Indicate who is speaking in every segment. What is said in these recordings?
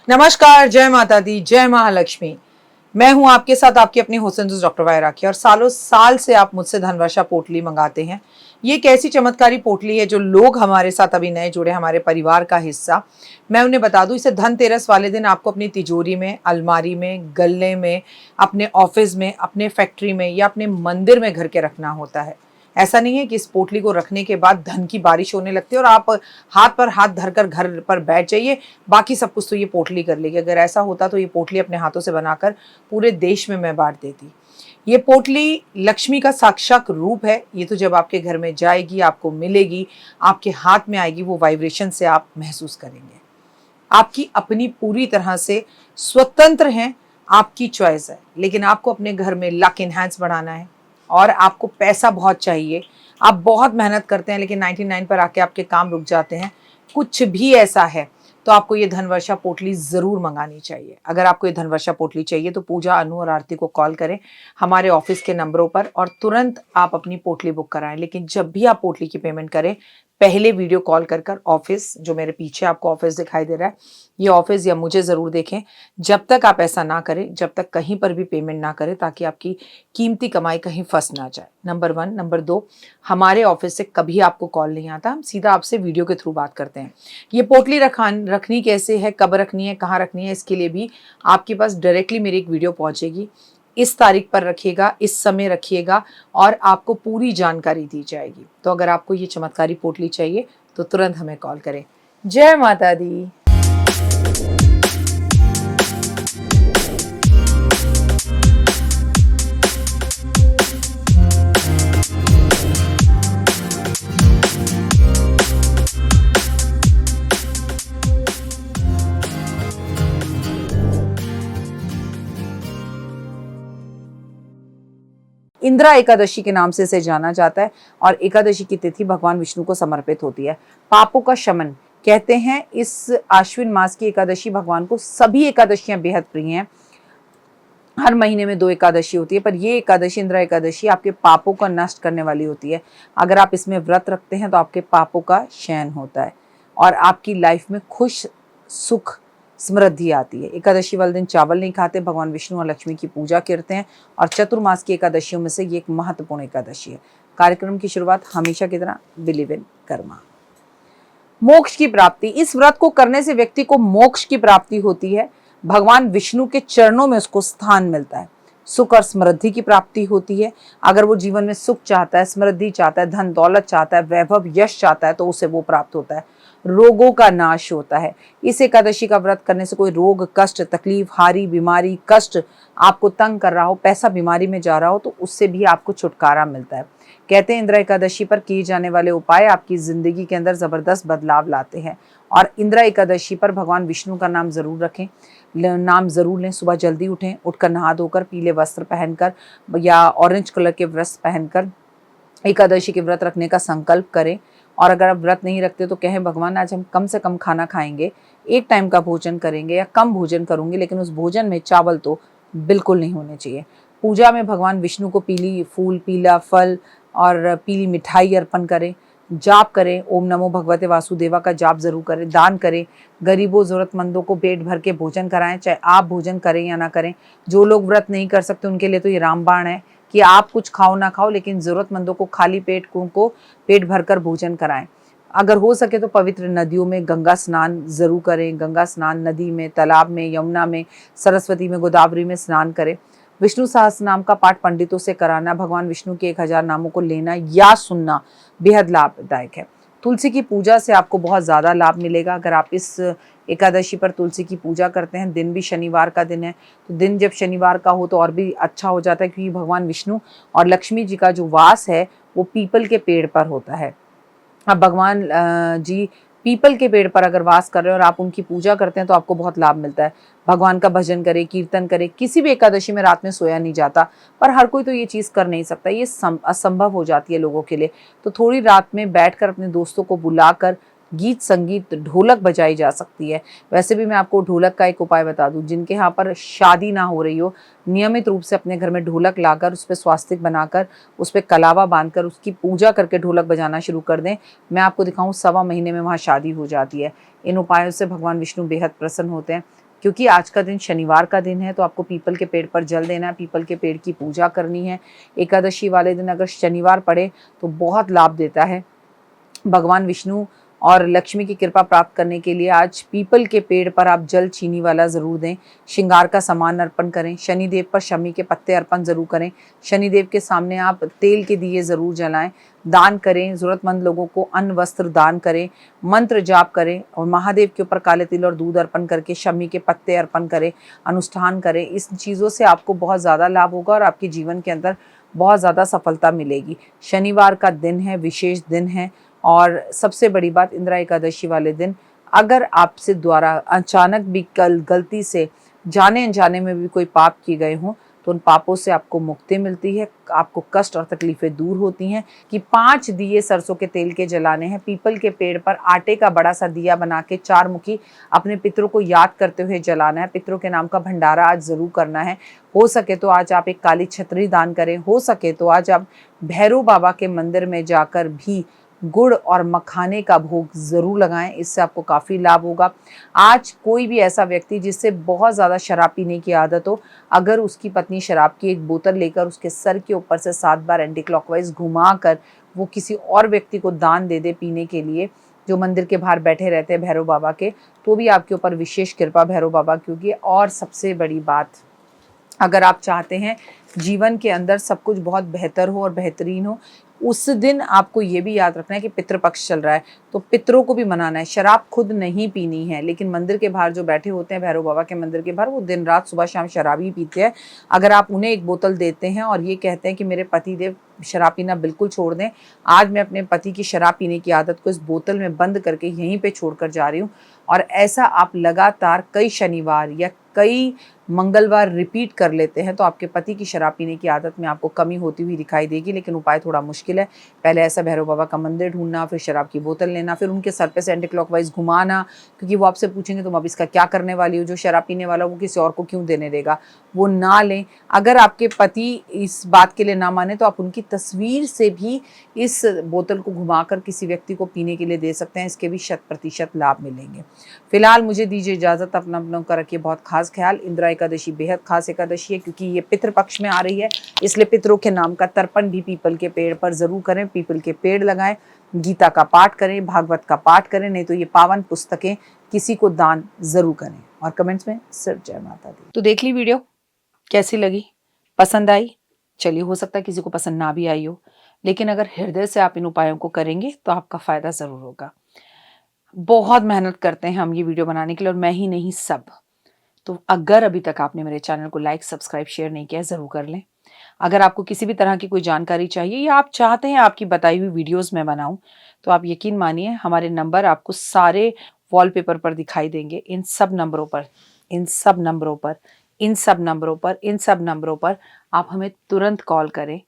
Speaker 1: नमस्कार, जय माता दी, जय महालक्ष्मी। मैं हूं आपके साथ आपकी अपनी हुसैन डॉक्टर वाय राखी। और सालों साल से आप मुझसे धनवर्षा पोटली मंगाते हैं। ये एक ऐसी चमत्कारी पोटली है जो लोग हमारे साथ अभी नए जुड़े, हमारे परिवार का हिस्सा। मैं उन्हें बता दूं, इसे धनतेरस वाले दिन आपको अपनी तिजोरी में, अलमारी में, गल्ले में, अपने ऑफिस में, अपने फैक्ट्री में या अपने मंदिर में घर के रखना होता है। ऐसा नहीं है कि इस पोटली को रखने के बाद धन की बारिश होने लगती है और आप हाथ पर हाथ धरकर घर पर बैठ जाइए, बाकी सब कुछ तो ये पोटली कर लेगी। अगर ऐसा होता तो ये पोटली अपने हाथों से बनाकर पूरे देश में मैं बांट देती। ये पोटली लक्ष्मी का साक्षात रूप है। ये तो जब आपके घर में जाएगी, आपको मिलेगी, आपके हाथ में आएगी, वो वाइब्रेशन से आप महसूस करेंगे। आपकी अपनी पूरी तरह से स्वतंत्र हैं, आपकी चॉइस है। लेकिन आपको अपने घर में लक इनहैंस बढ़ाना है और आपको पैसा बहुत चाहिए। आप बहुत मेहनत करते हैं लेकिन 99 पर आके आपके काम रुक जाते हैं। कुछ भी ऐसा है तो आपको ये धनवर्षा पोटली ज़रूर मंगानी चाहिए। अगर आपको ये धनवर्षा पोटली चाहिए तो पूजा, अनु और आरती को कॉल करें हमारे ऑफिस के नंबरों पर और तुरंत आप अपनी पोटली बुक कराएं। लेकिन जब भी आप पोटली की पेमेंट करें, पहले वीडियो कॉल कर ऑफिस, जो मेरे पीछे आपको ऑफिस दिखाई दे रहा है, ये ऑफिस या मुझे ज़रूर देखें। जब तक आप ऐसा ना करें, जब तक कहीं पर भी पेमेंट ना करें, ताकि आपकी कीमती कमाई कहीं फंस ना जाए। नंबर 1। नंबर 2, हमारे ऑफिस से कभी आपको कॉल नहीं आता, हम सीधा आपसे वीडियो के थ्रू बात करते हैं। ये पोटली रखनी कैसे है, कब रखनी है, कहाँ रखनी है, इसके लिए भी आपके पास डायरेक्टली मेरी एक वीडियो पहुँचेगी। इस तारीख पर रखिएगा, इस समय रखिएगा और आपको पूरी जानकारी दी जाएगी। तो अगर आपको ये चमत्कारी पोटली चाहिए तो तुरंत हमें कॉल करें। जय माता दी। इंदिरा एकादशी के नाम से इसे जाना जाता है और एकादशी की तिथि भगवान विष्णु को समर्पित होती है। पापों का शमन कहते हैं इस आश्विन मास की एकादशी भगवान को। सभी एकादशियां बेहद प्रिय हैं। हर महीने में 2 एकादशी होती है, पर ये एकादशी, इंदिरा एकादशी, आपके पापों का नष्ट करने वाली होती है। अगर आप इसमें व्रत रखते हैं तो आपके पापों का क्षयन होता है और आपकी लाइफ में खुश, सुख, समृद्धि आती है। एकादशी वाले दिन चावल नहीं खाते, भगवान विष्णु और लक्ष्मी की पूजा करते हैं और चतुर्मास की एकादशियों में से ये एक महत्वपूर्ण एकादशी है। कार्यक्रम की शुरुआत हमेशा की तरह बिलीव इन कर्मा। मोक्ष की प्राप्ति, इस व्रत को करने से व्यक्ति को मोक्ष की प्राप्ति होती है। भगवान विष्णु के चरणों में उसको स्थान मिलता है। सुख और समृद्धि की प्राप्ति होती है। अगर वो जीवन में सुख चाहता है, समृद्धि चाहता है, धन दौलत चाहता है, वैभव यश चाहता है तो उसे वो प्राप्त होता है। रोगों का नाश होता है। इस एकादशी का व्रत करने से कोई रोग, कष्ट, तकलीफ, हारी, बीमारी, कष्ट आपको तंग कर रहा हो, पैसा बीमारी में जा रहा हो, तो उससे भी आपको छुटकारा मिलता है। कहते हैं इंदिरा एकादशी पर किए जाने वाले उपाय आपकी जिंदगी के अंदर जबरदस्त बदलाव लाते हैं। और इंदिरा एकादशी पर भगवान विष्णु का नाम जरूर रखें, नाम जरूर लें। सुबह जल्दी उठें, उठकर नहा धोकर पीले वस्त्र पहनकर या ऑरेंज कलर के वस्त्र पहनकर एकादशी के व्रत रखने का संकल्प करें। और अगर आप व्रत नहीं रखते तो कहें भगवान आज हम कम से कम खाना खाएंगे, एक टाइम का भोजन करेंगे या कम भोजन करूंगी, लेकिन उस भोजन में चावल तो बिल्कुल नहीं होने चाहिए। पूजा में भगवान विष्णु को पीली फूल, पीला फल और पीली मिठाई अर्पण करें। जाप करें, ओम नमो भगवते वासुदेवा का जाप जरूर करें। दान करें, गरीबों जरूरतमंदों को पेट भर के भोजन कराएं, चाहे आप भोजन करें या ना करें। जो लोग व्रत नहीं कर सकते उनके लिए तो ये रामबाण है कि आप कुछ खाओ ना खाओ, लेकिन जरूरतमंदों को खाली पेट को पेट भरकर भोजन कराएं। अगर हो सके तो पवित्र नदियों में गंगा स्नान जरूर करें। गंगा स्नान नदी में, तालाब में, यमुना में, सरस्वती में, गोदावरी में स्नान करें। विष्णु सहस्त्र नाम का पाठ पंडितों से कराना, भगवान विष्णु के 1000 नामों को लेना या सुनना बेहद लाभदायक है। तुलसी की पूजा से आपको बहुत ज़्यादा लाभ मिलेगा। अगर आप इस एकादशी पर तुलसी की पूजा करते हैं, दिन भी शनिवार का दिन है, तो दिन जब शनिवार का हो तो और भी अच्छा हो जाता है, क्योंकि भगवान विष्णु और लक्ष्मी जी का जो वास है वो पीपल के पेड़ पर होता है। अब भगवान जी पीपल के पेड़ पर अगर वास कर रहे हैं और आप उनकी पूजा करते हैं तो आपको बहुत लाभ मिलता है। भगवान का भजन करें, कीर्तन करें। किसी भी एकादशी में रात में सोया नहीं जाता, पर हर कोई तो ये चीज़ कर नहीं सकता, ये असंभव हो जाती है लोगों के लिए। तो थोड़ी रात में बैठकर अपने दोस्तों को बुलाकर गीत संगीत, ढोलक बजाई जा सकती है। वैसे भी मैं आपको ढोलक का एक उपाय बता दूं, जिनके यहाँ पर शादी ना हो रही हो, नियमित रूप से अपने घर में ढोलक लाकर उस पर स्वास्तिक बनाकर उस पर कलावा बांधकर उसकी पूजा करके ढोलक बजाना शुरू कर दें। मैं आपको दिखाऊं, 1.25 महीने में वहाँ शादी हो जाती है। इन उपायों से भगवान विष्णु बेहद प्रसन्न होते हैं। क्योंकि आज का दिन शनिवार का दिन है, तो आपको पीपल के पेड़ पर जल देना है, पीपल के पेड़ की पूजा करनी है। एकादशी वाले दिन अगर शनिवार पड़े तो बहुत लाभ देता है। भगवान विष्णु और लक्ष्मी की कृपा प्राप्त करने के लिए आज पीपल के पेड़ पर आप जल चीनी वाला ज़रूर दें। श्रृंगार का सामान अर्पण करें। शनिदेव पर शमी के पत्ते अर्पण ज़रूर करें। शनिदेव के सामने आप तेल के दिए ज़रूर जलाएं। दान करें, ज़रूरतमंद लोगों को अन्न वस्त्र दान करें, मंत्र जाप करें और महादेव के ऊपर काले तिल और दूध अर्पण करके शमी के पत्ते अर्पण करें, अनुष्ठान करें। इस चीज़ों से आपको बहुत ज़्यादा लाभ होगा और आपके जीवन के अंदर बहुत ज़्यादा सफलता मिलेगी। शनिवार का दिन है, विशेष दिन है। और सबसे बड़ी बात, इंदिरा एकादशी वाले दिन अगर आपसे द्वारा अचानक भी गलती से जाने अनजाने में भी कोई पाप किए गए हों तो उन पापों से आपको मुक्ति मिलती है, आपको कष्ट और तकलीफें दूर होती हैं। कि 5 दिए सरसों के तेल के जलाने हैं, पीपल के पेड़ पर आटे का बड़ा सा दिया बना के 4 मुखी अपने पितरों को याद करते हुए जलाना है। पितरों के नाम का भंडारा आज ज़रूर करना है। हो सके तो आज आप एक काली छतरी दान करें। हो सके तो आज आप भैरव बाबा के मंदिर में जाकर भी गुड़ और मखाने का भोग ज़रूर लगाएं, इससे आपको काफ़ी लाभ होगा। आज कोई भी ऐसा व्यक्ति जिससे बहुत ज़्यादा शराब पीने की आदत हो, अगर उसकी पत्नी शराब की एक बोतल लेकर उसके सर के ऊपर से 7 बार एंटी क्लॉकवाइज घुमाकर वो किसी और व्यक्ति को दान दे दे पीने के लिए, जो मंदिर के बाहर बैठे रहते हैं भैरव बाबा के, तो भी आपके ऊपर विशेष कृपा भैरव बाबा की होगी। और सबसे बड़ी बात, अगर आप चाहते हैं जीवन के अंदर सब कुछ बहुत बेहतर हो और बेहतरीन हो, उस दिन आपको ये भी याद रखना है कि पितृपक्ष चल रहा है, तो पितरों को भी मनाना है। शराब खुद नहीं पीनी है, लेकिन मंदिर के बाहर जो बैठे होते हैं भैरव बाबा के मंदिर के बाहर, वो दिन रात सुबह शाम शराब ही पीते हैं। अगर आप उन्हें एक बोतल देते हैं और ये कहते हैं कि मेरे पति देव शराब पीना बिल्कुल छोड़ दें, आज मैं अपने पति की शराब पीने की आदत को इस बोतल में बंद करके यहीं पे छोड़ कर जा रही हूँ, और ऐसा आप लगातार कई शनिवार या कई मंगलवार रिपीट कर लेते हैं, तो आपके पति की शराब पीने की आदत में आपको कमी होती हुई दिखाई देगी। लेकिन उपाय थोड़ा मुश्किल है। पहले ऐसा भैरव बाबा का मंदिर ढूंढना, फिर शराब की बोतल लेना, फिर उनके सर पे से एंटी क्लॉकवाइज घुमाना, क्योंकि वो आपसे पूछेंगे तुम अब इसका क्या करने वाली हो, जो शराब पीने वाला वो किसी और को क्यों देने देगा, वो ना लें। अगर आपके पति इस बात के लिए ना माने तो आप उनकी तस्वीर से भी इस बोतल को घुमाकर किसी व्यक्ति को पीने के लिए दे सकते हैं। इसके भी 100% लाभ मिलेंगे। फिलहाल मुझे दीजिए इजाज़त, अपनों का रखिए बहुत खास ख्याल। इंदिरा एकादशी बेहद खास एकादशी है, क्योंकि ये पितृपक्ष में आ रही है, इसलिए पितरों के नाम का तर्पण भी पीपल के पेड़ पर ज़रूर करें। पीपल के पेड़ लगाएं, गीता का पाठ करें, भागवत का पाठ करें, नहीं तो ये पावन पुस्तकें किसी को दान ज़रूर करें। और कमेंट्स में सिर्फ जय माता दी। तो देख ली वीडियो, कैसी लगी, पसंद आई? चलिए, हो सकता है किसी को पसंद ना भी आई हो, लेकिन अगर हृदय से आप इन उपायों को करेंगे तो आपका फ़ायदा ज़रूर होगा। बहुत मेहनत करते हैं हम ये वीडियो बनाने के लिए, और मैं ही नहीं सब। तो अगर अभी तक आपने मेरे चैनल को लाइक, सब्सक्राइब, शेयर नहीं किया, ज़रूर कर लें। अगर आपको किसी भी तरह की कोई जानकारी चाहिए या आप चाहते हैं आपकी बताई हुई वीडियोस मैं बनाऊं, तो आप यकीन मानिए हमारे नंबर आपको सारे वॉलपेपर पर दिखाई देंगे। इन सब नंबरों पर आप हमें तुरंत कॉल करें,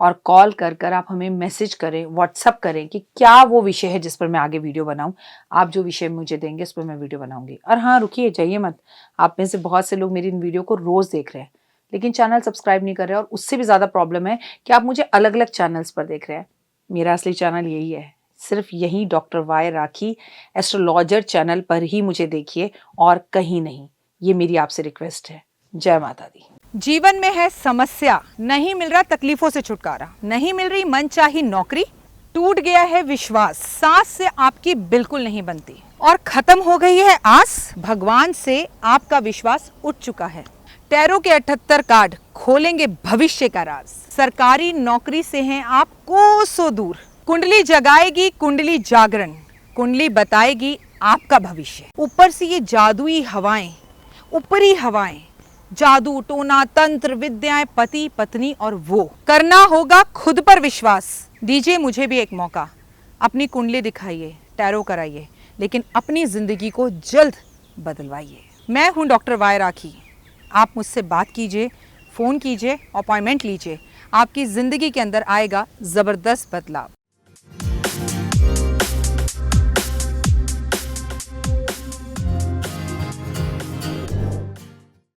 Speaker 1: और कॉल कर आप हमें मैसेज करें, व्हाट्सअप करें कि क्या वो विषय है जिस पर मैं आगे वीडियो बनाऊं। आप जो विषय मुझे देंगे उस पर मैं वीडियो बनाऊंगी। और हाँ, रुकिए, जाइए मत। आप में से बहुत से लोग मेरी इन वीडियो को रोज़ देख रहे हैं, लेकिन चैनल सब्सक्राइब नहीं कर रहे हैं, और उससे भी ज़्यादा प्रॉब्लम है कि आप मुझे अलग अलग चैनल्स पर देख रहे हैं। मेरा असली चैनल यही है, सिर्फ यही डॉक्टर वाई राखी एस्ट्रोलॉजर चैनल पर ही मुझे देखिए, और कहीं नहीं। ये मेरी आपसे रिक्वेस्ट है। जय माता दी।
Speaker 2: जीवन में है समस्या, नहीं मिल रहा तकलीफों से छुटकारा, नहीं मिल रही मनचाही नौकरी, टूट गया है विश्वास, सांस से आपकी बिल्कुल नहीं बनती, और खत्म हो गई है आस, भगवान से आपका विश्वास उठ चुका है। टैरो के 78 कार्ड खोलेंगे भविष्य का राज। सरकारी नौकरी से हैं आप कोसों दूर, कुंडली जगाएगी कुंडली जागरण, कुंडली बताएगी आपका भविष्य। ऊपर से ये जादुई हवाएं, ऊपरी हवाएं, जादू टोना तंत्र विद्याएं, पति पत्नी, और वो करना होगा खुद पर विश्वास। दीजिए मुझे भी एक मौका, अपनी कुंडली दिखाइए, टैरो कराइए, लेकिन अपनी जिंदगी को जल्द बदलवाइए। मैं हूं डॉक्टर वाई राखी। आप मुझसे बात कीजिए, फ़ोन कीजिए, अपॉइंटमेंट लीजिए, आपकी ज़िंदगी के अंदर आएगा ज़बरदस्त बदलाव।